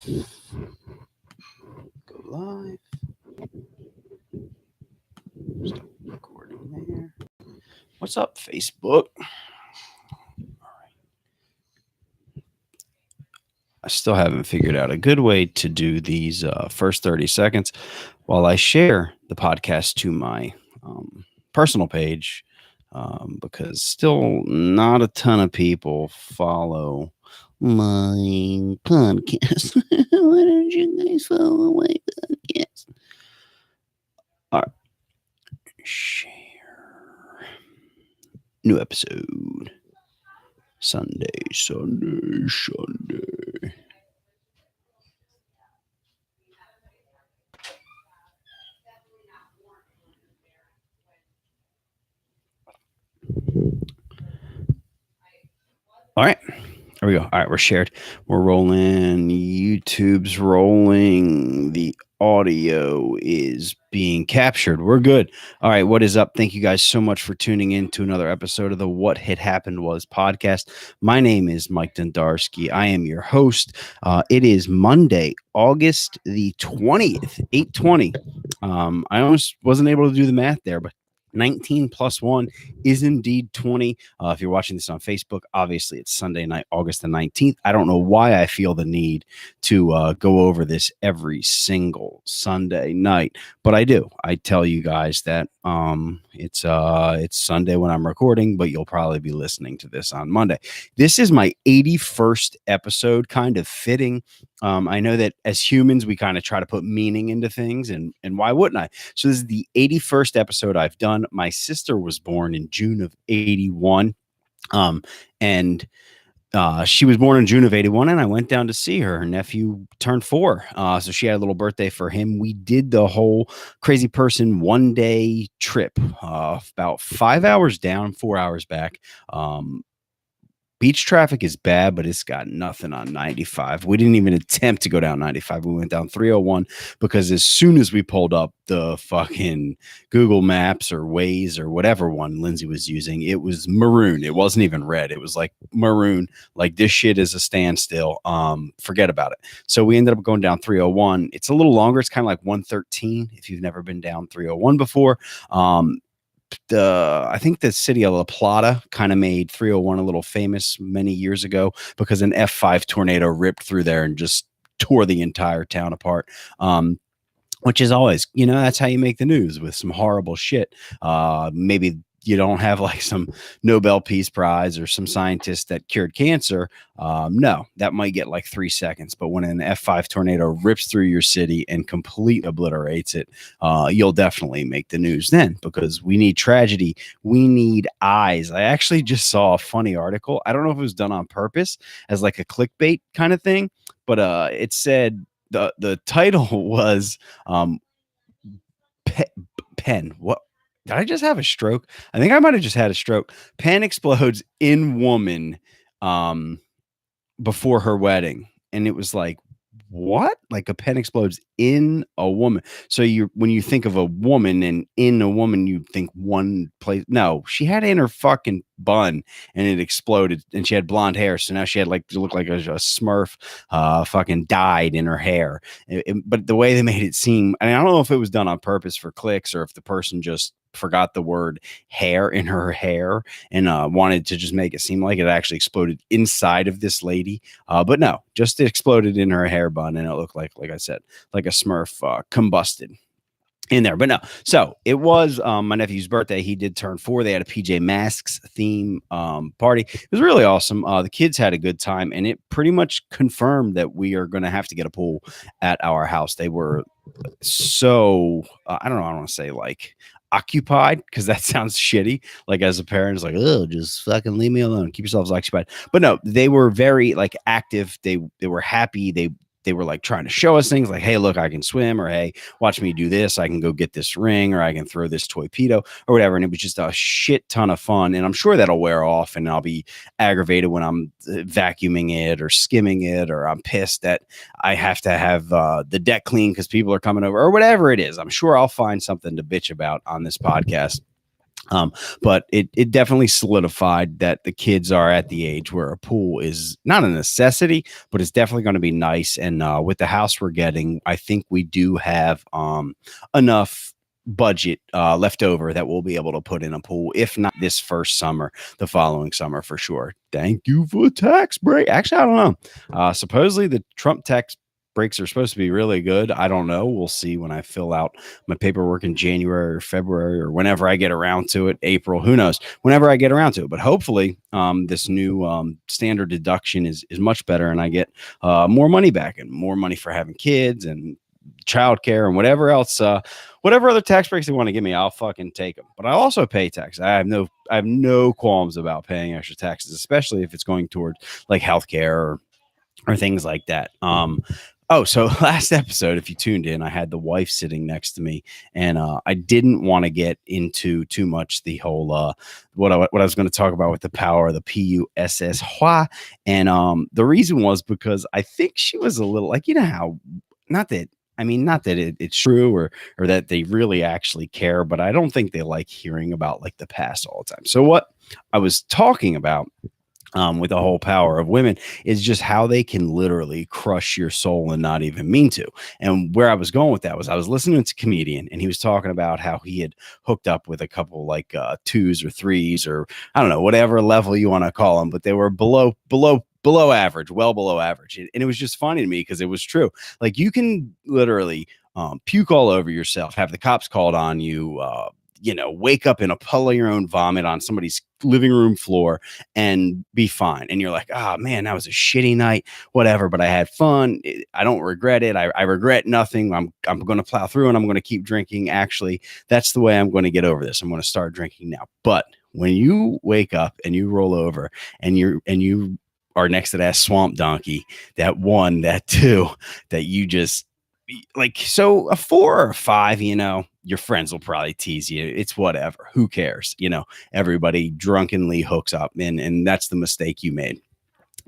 Go live. Stop recording there. What's up, Facebook? I still haven't figured out a good way to do these first 30 seconds while I share the podcast to my personal page because still not a ton of people follow my podcast. Why don't you guys follow my podcast? All right. Share. New episode. Sunday. All right. There we go. All right, we're shared. We're rolling. YouTube's rolling. The audio is being captured. We're good. All right, what is up? Thank you guys so much for tuning in to another episode of the What Had Happened Was podcast. My name is Mike Dendarski. I am your host. It is Monday, August the 20th, 8:20. I almost wasn't able to do the math there, but 19 plus 1 is indeed 20. If you're watching this on Facebook, obviously it's Sunday night, August the 19th. I don't know why I feel the need to go over this every single Sunday night, but I do. I tell you guys that it's Sunday when I'm recording, but you'll probably be listening to this on Monday. This is my 81st episode, kind of fitting. I know that as humans, we kind of try to put meaning into things, and why wouldn't I? So this is the 81st episode I've done. My sister was born in June of 81. And she was born in June of 81, and I went down to see her. Her nephew turned 4. So she had a little birthday for him. We did the whole crazy person 1-day trip, about 5 hours down, 4 hours back. Beach traffic is bad, but it's got nothing on 95. We didn't even attempt to go down 95. We went down 301 because as soon as we pulled up the fucking Google Maps or Waze or whatever one Lindsay was using, it was maroon. It wasn't even red. It was like maroon. Like, this shit is a standstill. Forget about it. So we ended up going down 301. It's a little longer. It's kind of like 113 if you've never been down 301 before. I think the city of La Plata kind of made 301 a little famous many years ago because an F5 tornado ripped through there and just tore the entire town apart. Which is always, that's how you make the news, with some horrible shit. Maybe you don't have like some Nobel Peace Prize or some scientist that cured cancer. No, that might get like 3 seconds. But when an F5 tornado rips through your city and completely obliterates it, you'll definitely make the news then, because we need tragedy. We need eyes. I actually just saw a funny article. I don't know if it was done on purpose as like a clickbait kind of thing, but it said the title was pen. What? Did I just have a stroke? I think I might have just had a stroke. Pen explodes in woman before her wedding. And it was like, what? Like, a pen explodes in a woman. So when you think of a woman and in a woman, you think one place. No, she had it in her fucking bun and it exploded, and she had blonde hair. So now she had to look like a Smurf fucking dyed in her hair. But the way they made it seem, I don't know if it was done on purpose for clicks or if the person just forgot the word hair in her hair and wanted to just make it seem like it actually exploded inside of this lady. But no, just exploded in her hair bun, and it looked like I said, like a Smurf combusted in there. But no, so it was my nephew's birthday. He did turn 4. They had a PJ Masks theme party. It was really awesome. The kids had a good time, and it pretty much confirmed that we are going to have to get a pool at our house. They were so I don't want to say like occupied, because that sounds shitty. Like, as a parent, it's like, oh, just fucking leave me alone, keep yourselves occupied. But no, they were very like active. They were happy. They were like trying to show us things like, hey, look, I can swim, or hey, watch me do this. I can go get this ring, or I can throw this torpedo or whatever. And it was just a shit ton of fun. And I'm sure that'll wear off, and I'll be aggravated when I'm vacuuming it or skimming it, or I'm pissed that I have to have the deck clean because people are coming over, or whatever it is. I'm sure I'll find something to bitch about on this podcast. Um, but it definitely solidified that the kids are at the age where a pool is not a necessity, but it's definitely going to be nice. And with the house we're getting, I think we do have enough budget left over that we'll be able to put in a pool, if not this first summer, the following summer for sure. Thank you for tax break. Actually, I don't know. Supposedly the Trump tax breaks are supposed to be really good. I don't know. We'll see when I fill out my paperwork in January or February or whenever I get around to it, April, who knows, whenever I get around to it. But hopefully this new standard deduction is much better and I get more money back and more money for having kids and childcare and whatever else, whatever other tax breaks they want to give me, I'll fucking take them. But I also pay tax. I have no qualms about paying extra taxes, especially if it's going towards like healthcare or things like that. Oh, so last episode, if you tuned in, I had the wife sitting next to me, and I didn't want to get into too much the whole what I was going to talk about with the power of the PUSS, and the reason was because I think she was a little like, you know how, not that. I mean, not that it's true or that they really actually care, but I don't think they like hearing about like the past all the time. So what I was talking about with the whole power of women is just how they can literally crush your soul and not even mean to. And where I was going with that was I was listening to a comedian and he was talking about how he had hooked up with a couple like twos or threes or I don't know, whatever level you want to call them, but they were below average, well below average. And it was just funny to me because it was true. Like you can literally puke all over yourself, have the cops called on you, wake up in a puddle of your own vomit on somebody's living room floor and be fine. And you're like, oh man, that was a shitty night, whatever, but I had fun. I don't regret it. I regret nothing. I'm going to plow through and I'm going to keep drinking. Actually, that's the way I'm going to get over this. I'm going to start drinking now. But when you wake up and you roll over and you are next to that swamp donkey, that one, that two, that you just like, so a 4 or 5, your friends will probably tease you. It's whatever. Who cares? Everybody drunkenly hooks up and that's the mistake you made.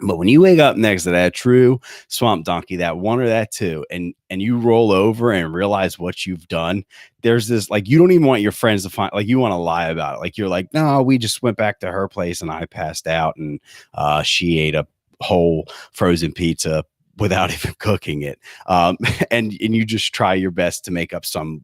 But when you wake up next to that true swamp donkey, that one or that two, and you roll over and realize what you've done, there's this like you don't even want your friends to find like you want to lie about it. Like you're like, no, we just went back to her place and I passed out and she ate a whole frozen pizza without even cooking it. And you just try your best to make up some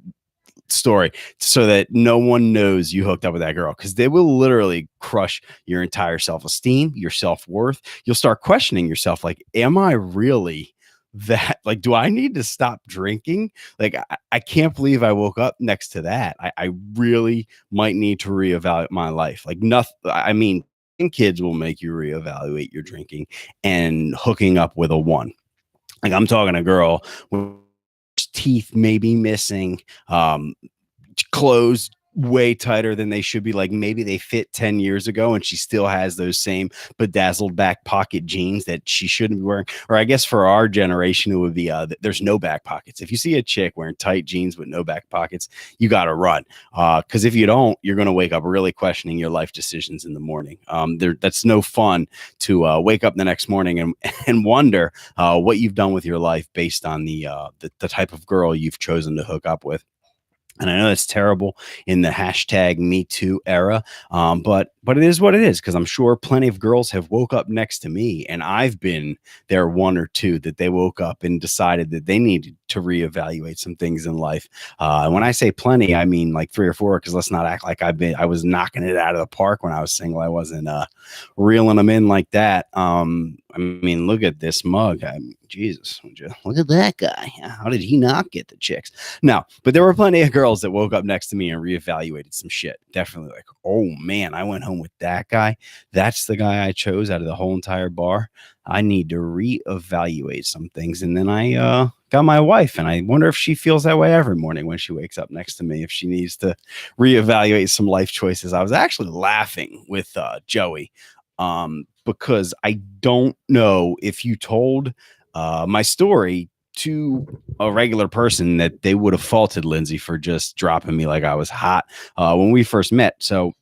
story so that no one knows you hooked up with that girl because they will literally crush your entire self-esteem, your self-worth. You'll start questioning yourself like, am I really that? Like, do I need to stop drinking? Like, I can't believe I woke up next to that. I really might need to reevaluate my life. Like nothing. I mean, kids will make you reevaluate your drinking and hooking up with a one. Like I'm talking a girl with teeth maybe missing, clothes way tighter than they should be. Like maybe they fit 10 years ago and she still has those same bedazzled back pocket jeans that she shouldn't be wearing. Or I guess for our generation, it would be there's no back pockets. If you see a chick wearing tight jeans with no back pockets, you got to run. Because if you don't, you're going to wake up really questioning your life decisions in the morning. That's no fun to wake up the next morning and wonder what you've done with your life based on the type of girl you've chosen to hook up with. And I know that's terrible in the hashtag Me Too era, but it is what it is because I'm sure plenty of girls have woke up next to me, and I've been there one or two that they woke up and decided that they needed to reevaluate some things in life. And when I say plenty, I mean like 3 or 4. Because let's not act like I was knocking it out of the park when I was single. I wasn't reeling them in like that. I mean, look at this mug. Jesus, look at that guy. How did he not get the chicks? No, but there were plenty of girls that woke up next to me and reevaluated some shit. Definitely like, oh man, I went home with that guy. That's the guy I chose out of the whole entire bar. I need to reevaluate some things. And then I got my wife, and I wonder if she feels that way every morning when she wakes up next to me, if she needs to reevaluate some life choices. I was actually laughing with Joey because I don't know if you told my story to a regular person that they would have faulted Lindsay for just dropping me like I was hot when we first met. So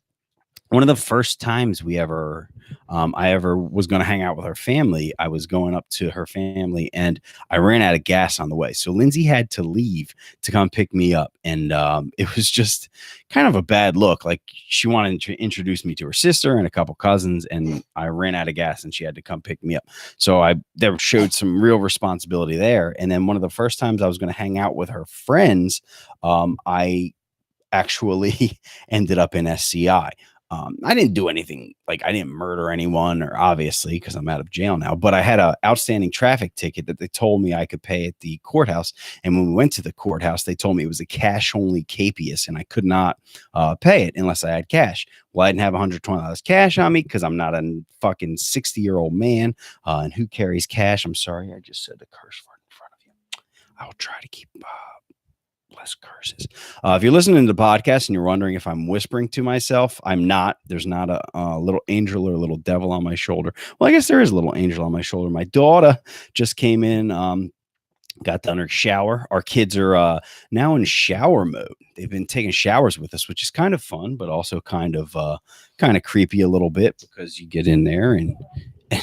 one of the first times I ever was going to hang out with her family, I was going up to her family and I ran out of gas on the way. So Lindsay had to leave to come pick me up. And it was just kind of a bad look. Like she wanted to introduce me to her sister and a couple cousins, and I ran out of gas and she had to come pick me up. So I there showed some real responsibility there. And then one of the first times I was going to hang out with her friends, I actually ended up in SCI. I didn't do anything, like I didn't murder anyone, or obviously because I'm out of jail now, but I had an outstanding traffic ticket that they told me I could pay at the courthouse. And when we went to the courthouse, they told me it was a cash only capias and I could not pay it unless I had cash. Well, I didn't have $120 cash on me because I'm not a fucking 60-year-old man. And who carries cash? I'm sorry, I just said the curse word in front of you. I will try to keep less curses. If you're listening to the podcast and you're wondering if I'm whispering to myself, I'm not. There's not a little angel or a little devil on my shoulder. Well, I guess there is a little angel on my shoulder. My daughter just came in, got done her shower. Our kids are now in shower mode. They've been taking showers with us, which is kind of fun, but also kind of creepy a little bit, because you get in there and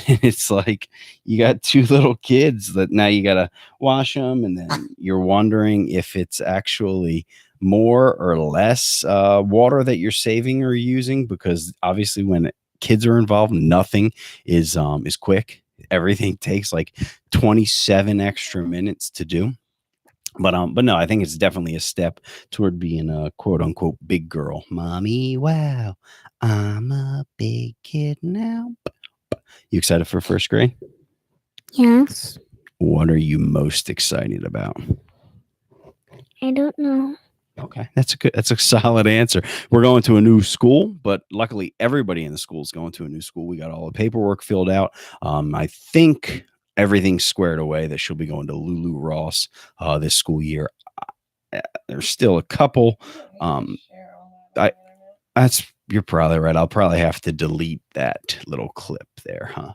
it's like you got two little kids that now you got to wash them, and then you're wondering if it's actually more or less water that you're saving or using, because obviously when kids are involved, nothing is quick. Everything takes like 27 extra minutes to do. But no, I think it's definitely a step toward being a quote unquote big girl. Mommy, wow, I'm a big kid now. You excited for first grade? Yes. What are you most excited about? I don't know. Okay, that's a solid answer. We're going to a new school, but luckily everybody in the school is going to a new school. We got all the paperwork filled out. I think everything's squared away that she'll be going to Lulu Ross this school year. There's still a couple. You're probably right. I'll probably have to delete that little clip there, huh?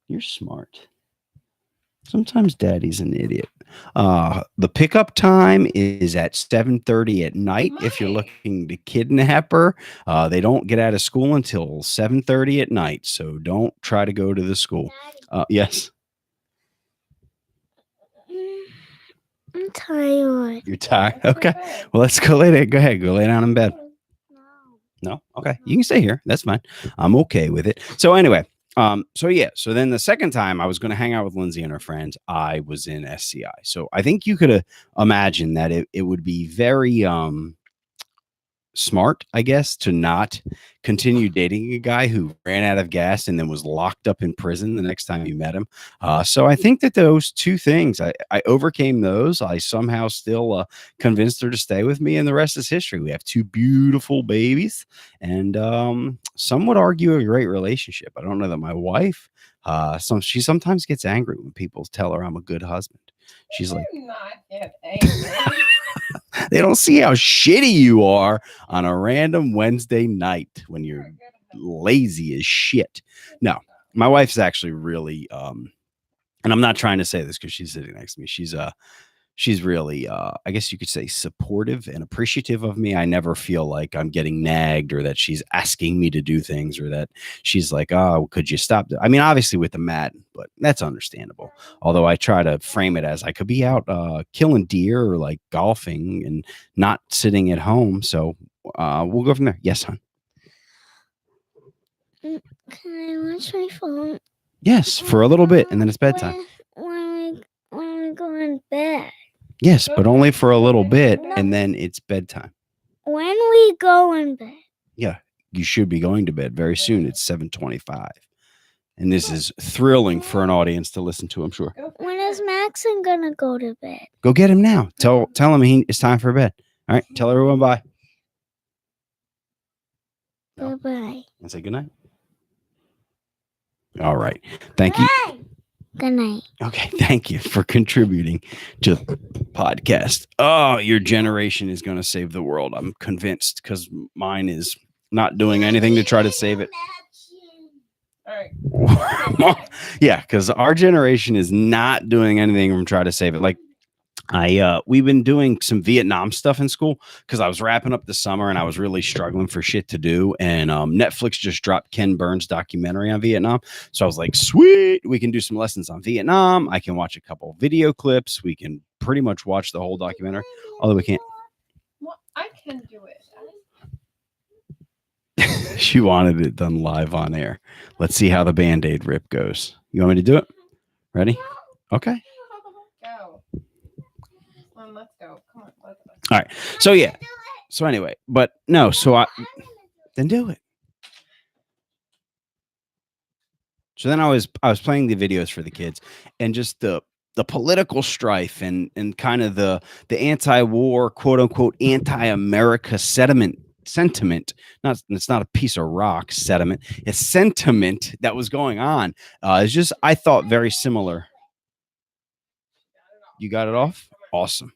You're smart. Sometimes daddy's an idiot. The pickup time is at 7:30 at night. If you're looking to kidnap her, they don't get out of school until 7:30 at night. So don't try to go to the school. Yes. I'm tired. You're tired? Okay. Well, let's go lay down. Go ahead. Go lay down in bed. No? Okay. You can stay here. That's fine. I'm okay with it. So anyway, so then the second time I was going to hang out with Lindsay and her friends, I was in SCI. So I think you could imagine that it would be very smart, I guess, to not continue dating a guy who ran out of gas and then was locked up in prison the next time you met him. So I think that those two things, I overcame those. I somehow still convinced her to stay with me, and the rest is history. We have two beautiful babies, and some would argue a great relationship. I don't know that my wife, she sometimes gets angry when people tell her I'm a good husband. She's like, not get angry. They don't see how shitty you are on a random Wednesday night when you're lazy as shit. No, my wife's actually really, and I'm not trying to say this because she's sitting next to me. She's really, I guess you could say, supportive and appreciative of me. I never feel like I'm getting nagged, or that she's asking me to do things, or that she's like, oh, could you stop? I mean, obviously with the Madden, but that's understandable. Although I try to frame it as I could be out killing deer or like golfing and not sitting at home. So we'll go from there. Yes, hon. Can I watch my phone? Yes, for a little bit, and then it's bedtime. When we go in bed. Yes, but only for a little bit, and then it's bedtime. When we go in bed. Yeah, you should be going to bed very soon. It's 7:25. And this is thrilling for an audience to listen to, I'm sure. When is Maxon gonna go to bed? Go get him now. Tell him it's time for bed. All right, tell everyone bye. No. Bye-bye. And say goodnight. All right. Thank you. Good night. Okay, thank you for contributing to the podcast. Oh, your generation is going to save the world. I'm convinced, because mine is not doing anything to try to save it. All right. Yeah, because our generation is not doing anything to try to save it. Like, We've been doing some Vietnam stuff in school because I was wrapping up the summer and I was really struggling for shit to do. And Netflix just dropped Ken Burns' documentary on Vietnam, so I was like, sweet, we can do some lessons on Vietnam. I can watch a couple video clips. We can pretty much watch the whole documentary, although we can't. Well, I can do it. She wanted it done live on air. Let's see how the Band-Aid rip goes. You want me to do it? Ready? Okay. Go. Let's go. Come on, both of us. All right. So yeah. So anyway, but no. So then do it. So then I was playing the videos for the kids, and just the political strife and kind of the anti-war, quote unquote, anti-America sentiment. It's not a piece of rock sediment. It's sentiment that was going on. It's just, I thought, very similar. You got it off? Awesome.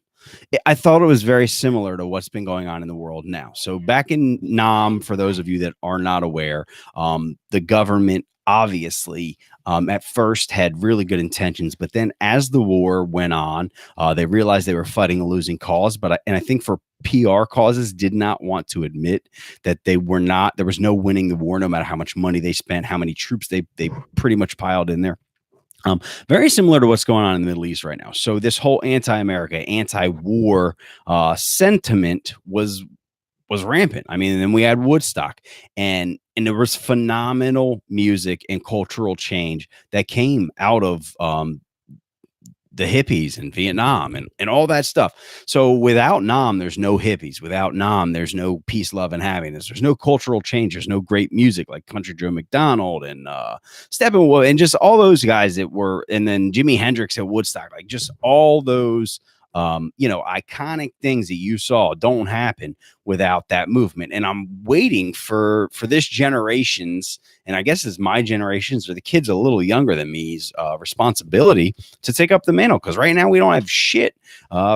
I thought it was very similar to what's been going on in the world now. So back in Nam, for those of you that are not aware, the government obviously at first had really good intentions, but then as the war went on, they realized they were fighting a losing cause. But I think for PR causes, did not want to admit that they were not. There was no winning the war, no matter how much money they spent, how many troops they pretty much piled in there. Very similar to what's going on in the Middle East right now. So this whole anti-America, anti-war sentiment was rampant. I mean, and then we had Woodstock, and there was phenomenal music and cultural change that came out of the hippies in Vietnam and all that stuff. So without Nam, there's no hippies. Without Nam, there's no peace, love, and happiness. There's no cultural change. There's no great music like Country Joe McDonald and Steppenwolf and just all those guys that were, and then Jimi Hendrix at Woodstock, like just all those iconic things that you saw don't happen without that movement. And I'm waiting for this generation's, and I guess it's my generation's or the kids a little younger than me's responsibility to take up the mantle. Because right now we don't have shit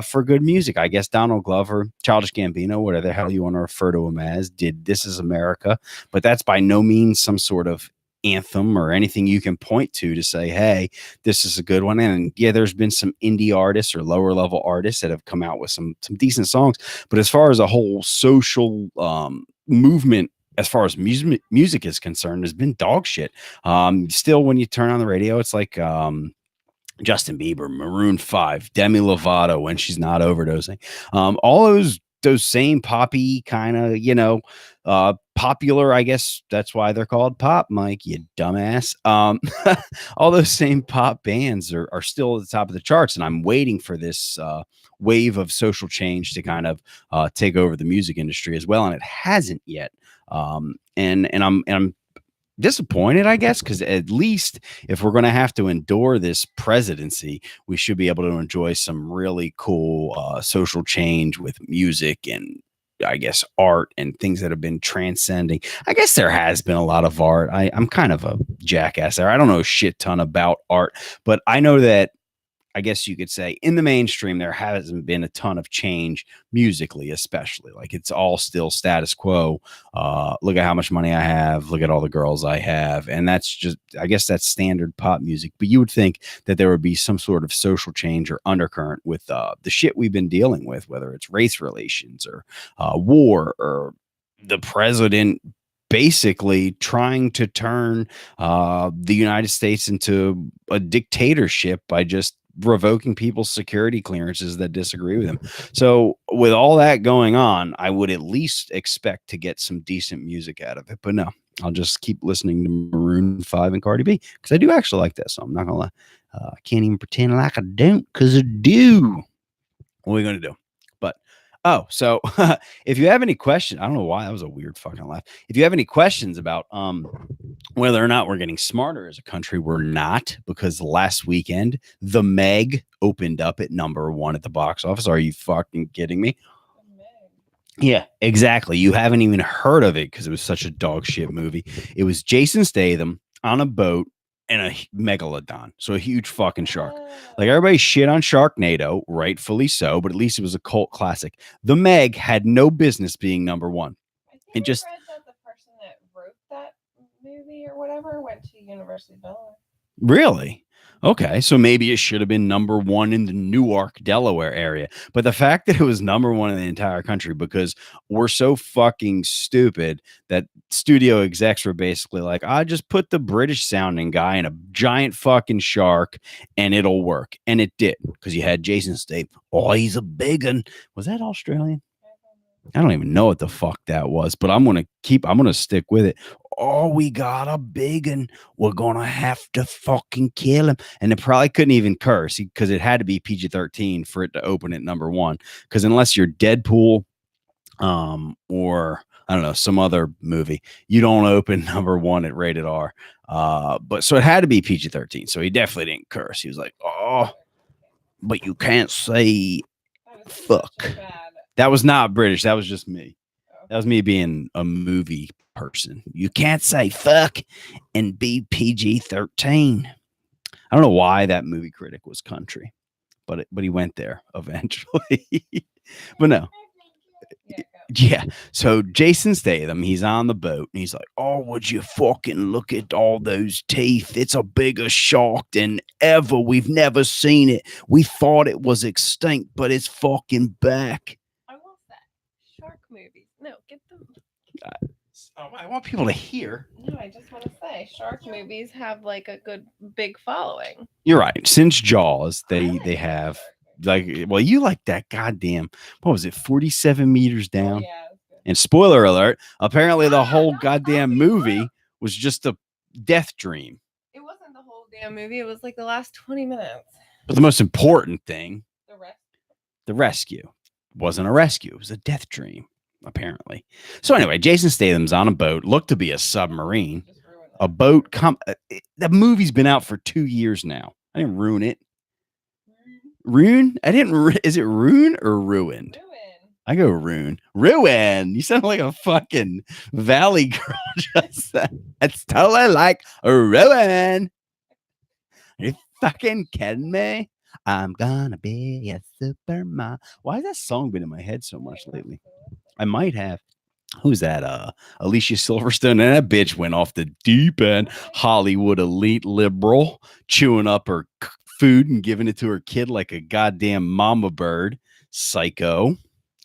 for good music. I guess Donald Glover, Childish Gambino, whatever the hell you want to refer to him as, did This Is America. But that's by no means some sort of anthem or anything you can point to say, hey, this is a good one. And yeah, there's been some indie artists or lower level artists that have come out with some decent songs, but as far as a whole social movement, as far as music is concerned, has been dog shit. Still, when you turn on the radio, it's like Justin Bieber, Maroon 5, Demi Lovato when she's not overdosing, all those same poppy kind of, popular, I guess that's why they're called pop, Mike, you dumbass. All those same pop bands are still at the top of the charts, and I'm waiting for this wave of social change to kind of take over the music industry as well, and it hasn't yet. And I'm disappointed, I guess, because at least if we're going to have to endure this presidency, we should be able to enjoy some really cool social change with music and, I guess, art and things that have been transcending. I guess there has been a lot of art. I'm kind of a jackass there. I don't know a shit ton about art, but I know that, I guess you could say, in the mainstream, there hasn't been a ton of change musically, especially. Like, it's all still status quo. Look at how much money I have. Look at all the girls I have. And that's just, I guess that's standard pop music. But you would think that there would be some sort of social change or undercurrent with the shit we've been dealing with, whether it's race relations or war or the president basically trying to turn the United States into a dictatorship by just revoking people's security clearances that disagree with him. So with all that going on, I would at least expect to get some decent music out of it. But no, I'll just keep listening to Maroon 5 and Cardi B, because I do actually like that song. I'm not gonna lie. I can't even pretend like I don't, because I do. What are we gonna do? But so if you have any questions, I don't know why that was a weird fucking laugh. If you have any questions about whether or not we're getting smarter as a country, we're not, because last weekend the Meg opened up at #1 at the box office. Are you fucking kidding me? Yeah, exactly. You haven't even heard of it because it was such a dog shit movie. It was Jason Statham on a boat and a megalodon, so a huge fucking shark. Like, everybody shit on Sharknado, rightfully so, but at least it was a cult classic. The Meg had no business being #1. I think I read that the person that wrote that movie or whatever went to University of Delaware. Really? Okay, so maybe it should have been number one in the Newark, Delaware area. But the fact that it was number one in the entire country, because we're so fucking stupid that studio execs were basically like, I just put the British sounding guy in a giant fucking shark and it'll work. And it did, because you had Jason Statham. Oh, he's a big one. Was that Australian? I don't even know what the fuck that was, but I'm gonna stick with it. Oh, we got a big one. We're gonna have to fucking kill him. And it probably couldn't even curse because it had to be PG-13 for it to open at number one. Because unless you're Deadpool, or I don't know, some other movie, you don't open number one at rated R. But so it had to be PG-13. So he definitely didn't curse. He was like, oh, but you can't say fuck. That was not British. That was just me. That was me being a movie person. You can't say fuck and be PG-13. I don't know why that movie critic was country, but he went there eventually. But no. Yeah. So Jason Statham, he's on the boat and he's like, oh, would you fucking look at all those teeth? It's a bigger shark than ever. We've never seen it. We thought it was extinct, but it's fucking back. I want that. Shark movies. No, get them. I want people to hear. No, I just want to say shark movies have like a good big following. You're right. Since Jaws, they have like, well, you like that goddamn, what was it, 47 meters down? Yeah. And spoiler alert, apparently the whole goddamn movie was just a death dream. It wasn't the whole damn movie. It was like the last 20 minutes. But the most important thing, The rescue, wasn't a rescue. It was a death dream, apparently. So anyway, Jason Statham's on a boat, looked to be a submarine. A boat the movie's been out for 2 years now. I didn't ruin it. Ruin? I didn't. Is it ruin or ruined? I go ruin. Ruin. You sound like a fucking Valley girl. Just that's totally like a ruin. Are you fucking kidding me? I'm gonna be a supermodel. Why has that song been in my head so much lately? I might have. Who's that? Alicia Silverstone. And that bitch went off the deep end. Hollywood elite liberal, chewing up her food and giving it to her kid like a goddamn mama bird. Psycho.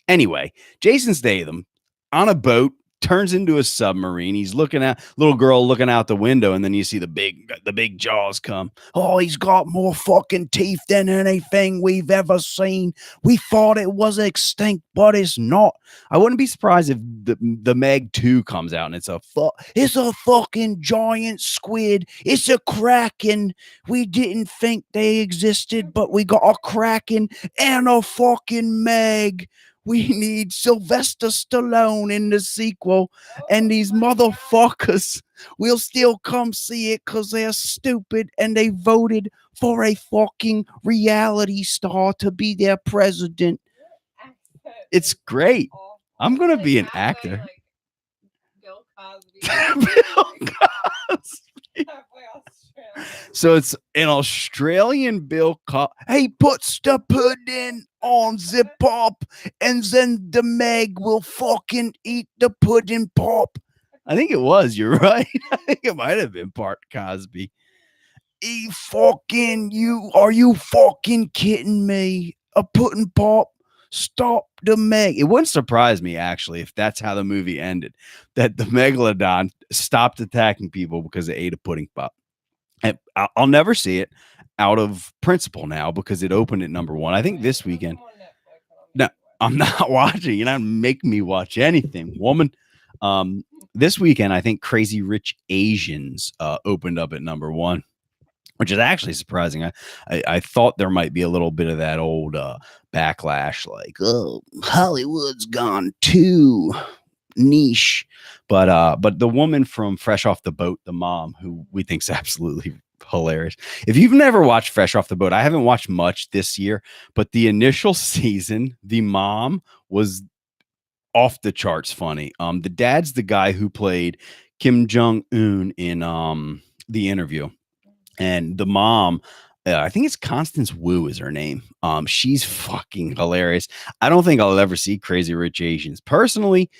Anyway, Jason Statham on a boat turns into a submarine. He's looking at little girl looking out the window, and then you see the big jaws come. Oh, he's got more fucking teeth than anything we've ever seen. We thought it was extinct, but it's not. I wouldn't be surprised if the Meg 2 comes out and it's a fucking giant squid. It's a kraken. We didn't think they existed, but we got a kraken and a fucking Meg. We need Sylvester Stallone in the sequel, and these motherfuckers will still come see it because they're stupid and they voted for a fucking reality star to be their president. It's great. I'm going to be an actor. Like Bill Cosby. Bill Cosby. So it's an Australian Bill Cosby. He puts the pudding on the pop, and then the Meg will fucking eat the pudding pop. I think it was. You're right. I think it might have been part Cosby. Are you fucking kidding me? A pudding pop? Stop the Meg. It wouldn't surprise me, actually, if that's how the movie ended, that the Megalodon stopped attacking people because they ate a pudding pop. And I'll never see it out of principle now because it opened at number one. I think this weekend. No, I'm not watching. You're not making me watch anything, woman. This weekend, I think Crazy Rich Asians opened up at number one, which is actually surprising. I thought there might be a little bit of that old backlash, like, oh, Hollywood's gone too niche. But the woman from Fresh Off the Boat, the mom, who we think's absolutely hilarious. If you've never watched Fresh Off the Boat, I haven't watched much this year, but the initial season, the mom was off the charts funny. The dad's the guy who played Kim Jong-un in The Interview. And the mom, I think it's Constance Wu is her name. She's fucking hilarious. I don't think I'll ever see Crazy Rich Asians personally.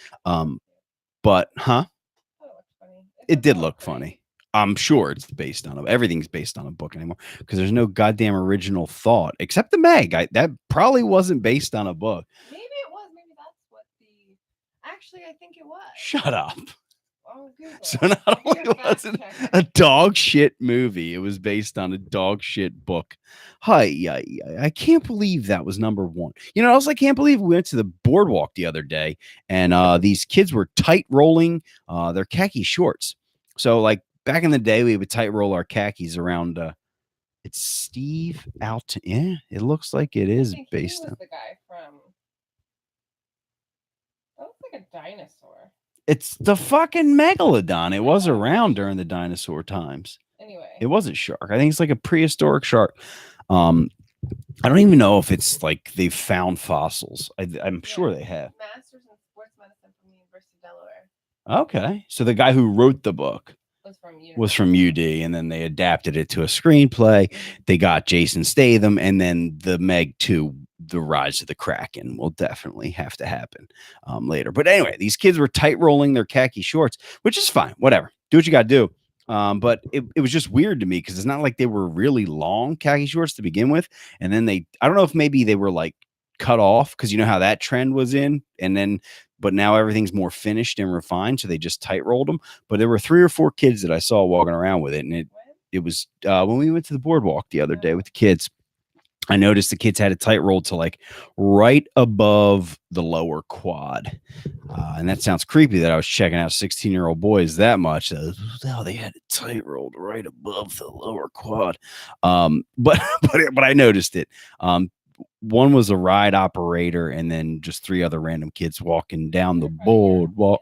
But it did look funny. I'm sure it's based on everything's based on a book anymore because there's no goddamn original thought except the Meg. That probably wasn't based on a book. Maybe it was. Maybe that's what the. Actually, I think it was. Shut up. Oh, Google So it. not Be only a fact was it checker. a dog shit movie, it was based on a dog shit book. Hi, I can't believe that was number one. You know, I can't believe we went to the boardwalk the other day and these kids were tight rolling their khaki shorts. So like back in the day, we would tight roll our khakis around. It's Steve Alton. Yeah, it looks like it I is think based he was on. the guy from. That looks like a dinosaur. It's the fucking megalodon. It was around during the dinosaur times. Anyway. It was a shark. I think it's like a prehistoric shark. I don't even know if it's like they've found fossils. I'm sure they have. Masters in Sports Medicine from the University of Delaware. Okay. So the guy who wrote the book was from UD, and then they adapted it to a screenplay. They got Jason Statham, and then the Meg 2, The Rise of the Kraken, will definitely have to happen later. But anyway, these kids were tight rolling their khaki shorts, which is fine. Whatever. Do what you got to do. But it was just weird to me because it's not like they were really long khaki shorts to begin with. And then I don't know if maybe they were like cut off because you know how that trend was in. And then, but now everything's more finished and refined. So they just tight rolled them. But there were 3 or 4 kids that I saw walking around with it. And it was when we went to the boardwalk the other day with the kids. I noticed the kids had it tight rolled to like right above the lower quad. And that sounds creepy that I was checking out 16-year-old boys that much. They had it tight rolled right above the lower quad. But I noticed it. One was a ride operator and then just 3 other random kids walking down the boardwalk.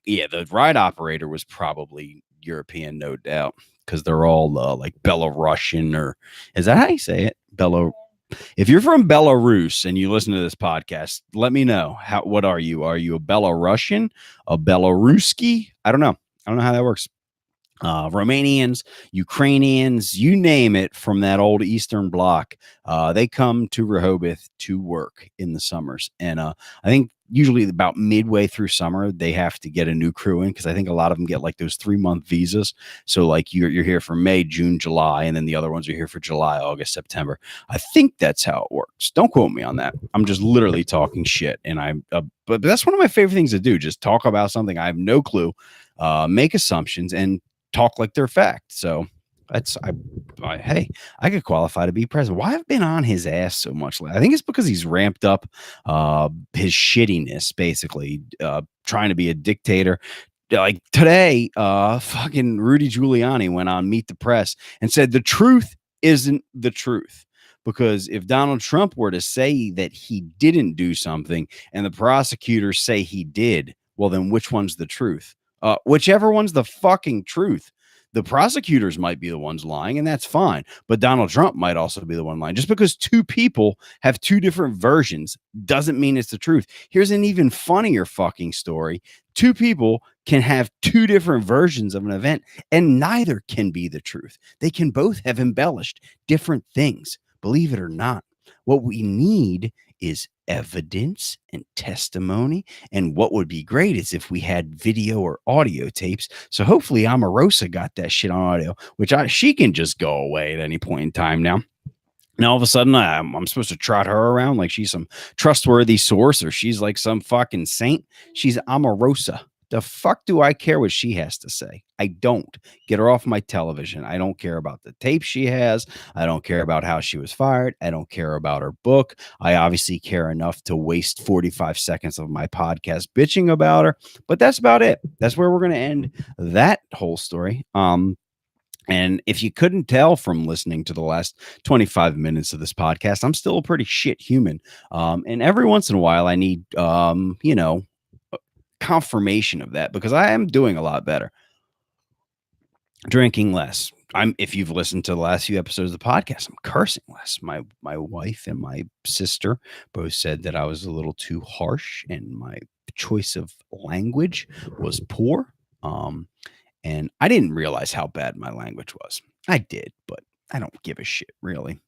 Yeah, the ride operator was probably European, no doubt, because they're all like Belarusian, or is that how you say it? If you're from Belarus and you listen to this podcast, let me know. What are you? Are you a Belarusian, a Belaruski? I don't know how that works. Romanians, Ukrainians, you name it, from that old Eastern Bloc, they come to Rehoboth to work in the summers. And I think usually about midway through summer, they have to get a new crew in because I think a lot of them get like those 3-month visas. So like you're here for May, June, July, and then the other ones are here for July, August, September. I think that's how it works. Don't quote me on that. I'm just literally talking shit. And but that's one of my favorite things to do. Just talk about something I have no clue, make assumptions, and talk like they're fact. So that's hey, I could qualify to be president. Why have I been on his ass so much? I think it's because he's ramped up his shittiness, basically trying to be a dictator. Like today, fucking Rudy Giuliani went on Meet the Press and said the truth isn't the truth. Because if Donald Trump were to say that he didn't do something and the prosecutors say he did, well, then which one's the truth? Whichever one's the fucking truth. The prosecutors might be the ones lying, and that's fine. But Donald Trump might also be the one lying. Just because 2 people have 2 different versions doesn't mean it's the truth. Here's an even funnier fucking story. 2 people can have 2 different versions of an event, and neither can be the truth. They can both have embellished different things, believe it or not. What we need is evidence and testimony. And what would be great is if we had video or audio tapes. So hopefully Omarosa got that shit on audio, which she can just go away at any point in time now. Now all of a sudden I'm supposed to trot her around like she's some trustworthy source or she's like some fucking saint. She's Omarosa. The fuck do I care what she has to say? I don't. Get her off my television. I don't care about the tape she has. I don't care about how she was fired. I don't care about her book. I obviously care enough to waste 45 seconds of my podcast bitching about her, but that's about it. That's where we're going to end that whole story. And if you couldn't tell from listening to the last 25 minutes of this podcast, I'm still a pretty shit human. And every once in a while I need, confirmation of that because I am doing a lot better. Drinking less. If you've listened to the last few episodes of the podcast, I'm cursing less. My wife and my sister both said that I was a little too harsh and my choice of language was poor. And I didn't realize how bad my language was. I did, but I don't give a shit really.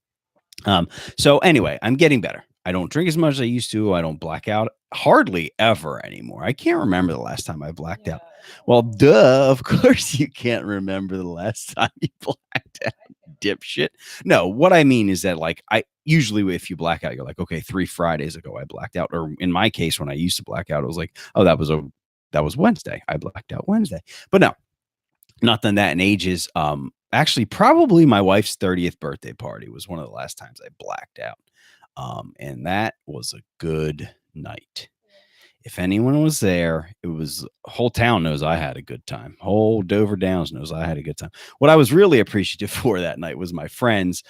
So anyway, I'm getting better. I don't drink as much as I used to. I don't black out hardly ever anymore. I can't remember the last time I blacked out. Well, duh, of course you can't remember the last time you blacked out, dipshit. No, what I mean is that like I usually if you black out, you're like, okay, 3 Fridays ago I blacked out. Or in my case, when I used to black out, it was like, oh, that was Wednesday. I blacked out Wednesday. But no, not done that in ages. Actually, probably my wife's 30th birthday party was one of the last times I blacked out. And that was a good night. If anyone was there, it was whole town knows I had a good time. Whole Dover Downs knows I had a good time. What I was really appreciative for that night was my friends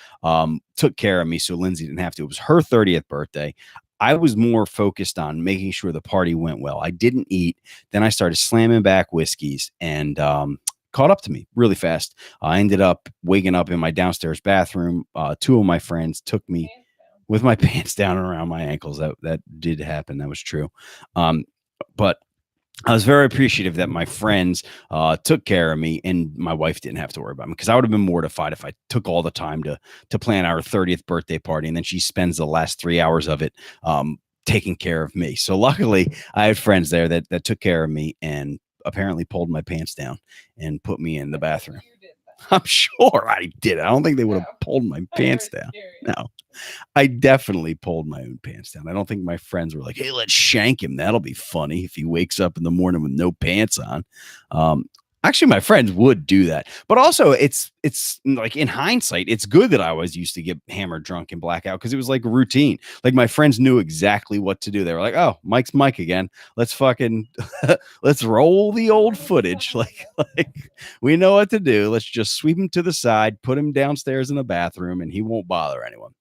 took care of me, so Lindsay didn't have to. It was her 30th birthday. I was more focused on making sure the party went well. I didn't eat. Then I started slamming back whiskeys and caught up to me really fast. I ended up waking up in my downstairs bathroom. 2 of my friends took me with my pants down and around my ankles. That did happen. That was true. But I was very appreciative that my friends took care of me and my wife didn't have to worry about me, because I would have been mortified if I took all the time to plan our 30th birthday party and then she spends the last 3 hours of it taking care of me. So luckily I had friends there that took care of me and apparently pulled my pants down and put me in the bathroom. I'm sure I did. I don't think they would have pulled my pants down. No, I definitely pulled my own pants down. I don't think my friends were like, hey, let's shank him. That'll be funny if he wakes up in the morning with no pants on. Actually, my friends would do that. But also, it's like in hindsight, it's good that I always used to get hammered, drunk, and blackout, because it was like a routine. Like my friends knew exactly what to do. They were like, oh, Mike's Mike again. Let's fucking let's roll the old footage. Like we know what to do. Let's just sweep him to the side, put him downstairs in the bathroom, and he won't bother anyone.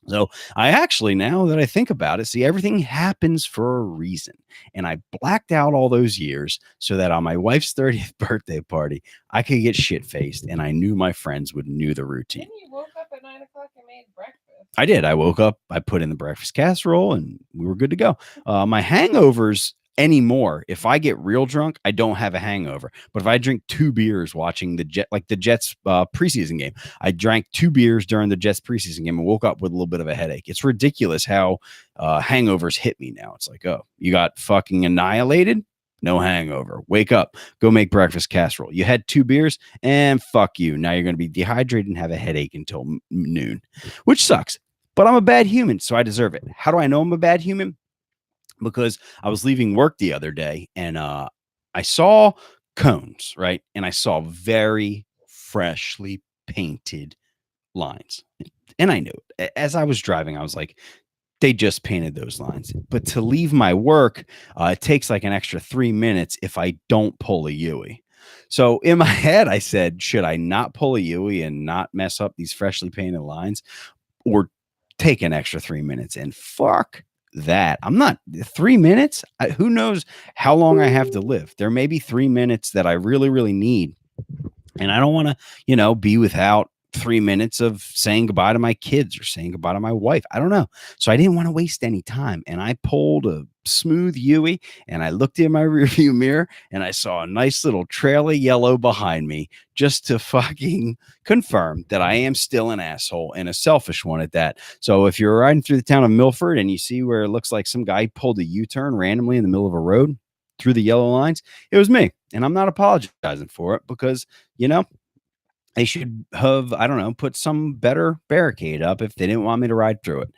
So I actually, now that I think about it, see, everything happens for a reason. And I blacked out all those years so that on my wife's 30th birthday party, I could get shit faced, and I knew my friends would knew the routine. Then you woke up at 9 o'clock and made breakfast. I did. I woke up, I put in the breakfast casserole, and we were good to go. My hangovers anymore, if I get real drunk, I don't have a hangover. But if I drink 2 beers watching the Jets preseason game, I drank 2 beers during the Jets preseason game and woke up with a little bit of a headache. It's ridiculous how hangovers hit me now. It's like, oh, you got fucking annihilated? No hangover. Wake up. Go make breakfast casserole. You had 2 beers and fuck you. Now you're going to be dehydrated and have a headache until noon, which sucks. But I'm a bad human, so I deserve it. How do I know I'm a bad human? Because I was leaving work the other day and I saw cones, right? And I saw very freshly painted lines. And I knew it. As I was driving, I was like, they just painted those lines. But to leave my work, it takes like an extra 3 minutes if I don't pull a Yui. So in my head, I said, should I not pull a Yui and not mess up these freshly painted lines, or take an extra 3 minutes? And fuck that. I'm not 3 minutes. Who knows how long I have to live? There may be 3 minutes that I really, really need. And I don't want to, be without 3 minutes of saying goodbye to my kids or saying goodbye to my wife. I don't know. So I didn't want to waste any time. And I pulled a smooth Yui and I looked in my rearview mirror and I saw a nice little trail of yellow behind me, just to fucking confirm that I am still an asshole, and a selfish one at that. So if you're riding through the town of Milford and you see where it looks like some guy pulled a U-turn randomly in the middle of a road through the yellow lines, it was me. And I'm not apologizing for it, because, they should have, I don't know, put some better barricade up if they didn't want me to ride through it.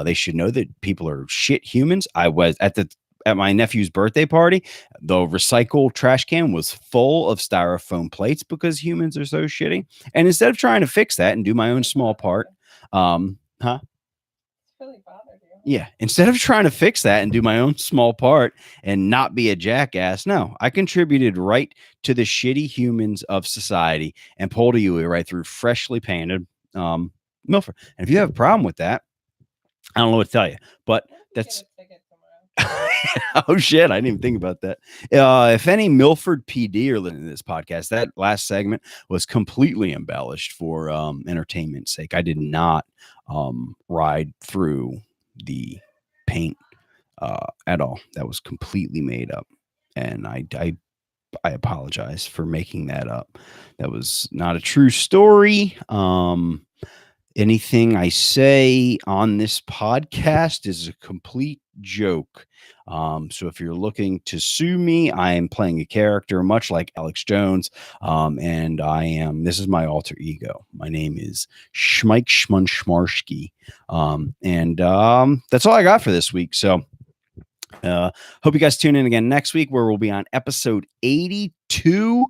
They should know that people are shit humans. I was at my nephew's birthday party. The recycle trash can was full of styrofoam plates because humans are so shitty. And instead of trying to fix that and do my own small part, Really bothered you. Yeah. Instead of trying to fix that and do my own small part and not be a jackass, no, I contributed right to the shitty humans of society and pulled a Yui right through freshly painted Milford. And if you have a problem with that, I don't know what to tell you, but that's. Oh shit, I didn't even think about that. If any Milford PD are listening to this podcast, that last segment was completely embellished for entertainment's sake. I did not ride through the paint at all. That was completely made up, and I apologize for making that up. That was not a true story. Anything I say on this podcast is a complete joke. So if you're looking to sue me, I am playing a character much like Alex Jones. And this is my alter ego. My name is Schmike Schmunschmarsky. That's all I got for this week. So hope you guys tune in again next week where we'll be on episode 82.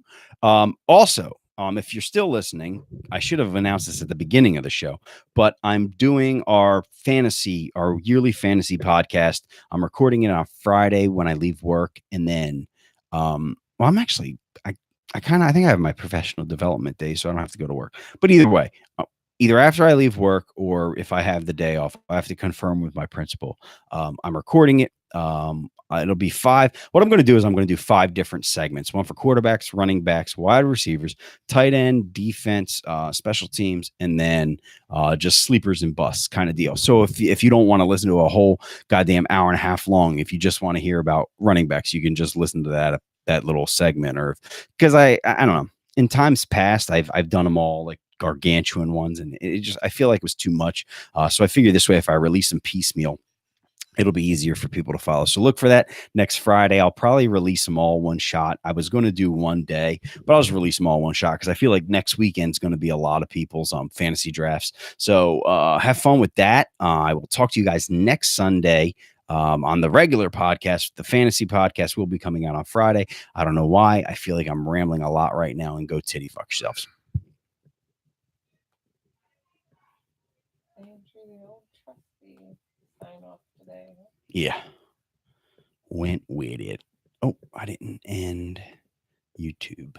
If you're still listening, I should have announced this at the beginning of the show, but I'm doing our yearly fantasy podcast. I'm recording it on Friday when I leave work. And then, I'm actually, I think I have my professional development day, so I don't have to go to work. But either way, either after I leave work or if I have the day off, I have to confirm with my principal. I'm recording it. It'll be 5. What I'm going to do is I'm going to do 5 different segments: one for quarterbacks, running backs, wide receivers, tight end, defense, special teams, and then just sleepers and busts kind of deal. So if you don't want to listen to a whole goddamn hour and a half long, if you just want to hear about running backs, you can just listen to that little segment. Or because I don't know, in times past I've done them all like gargantuan ones, and I feel like it was too much. So I figured this way, if I release them piecemeal, it'll be easier for people to follow. So look for that next Friday. I'll probably release them all one shot. I was going to do one day, but I'll just release them all one shot because I feel like next weekend's going to be a lot of people's fantasy drafts. So have fun with that. I will talk to you guys next Sunday on the regular podcast. The fantasy podcast will be coming out on Friday. I don't know why. I feel like I'm rambling a lot right now, and go titty fuck yourselves. Sign off today. Yeah. Went with it. Oh, I didn't end YouTube.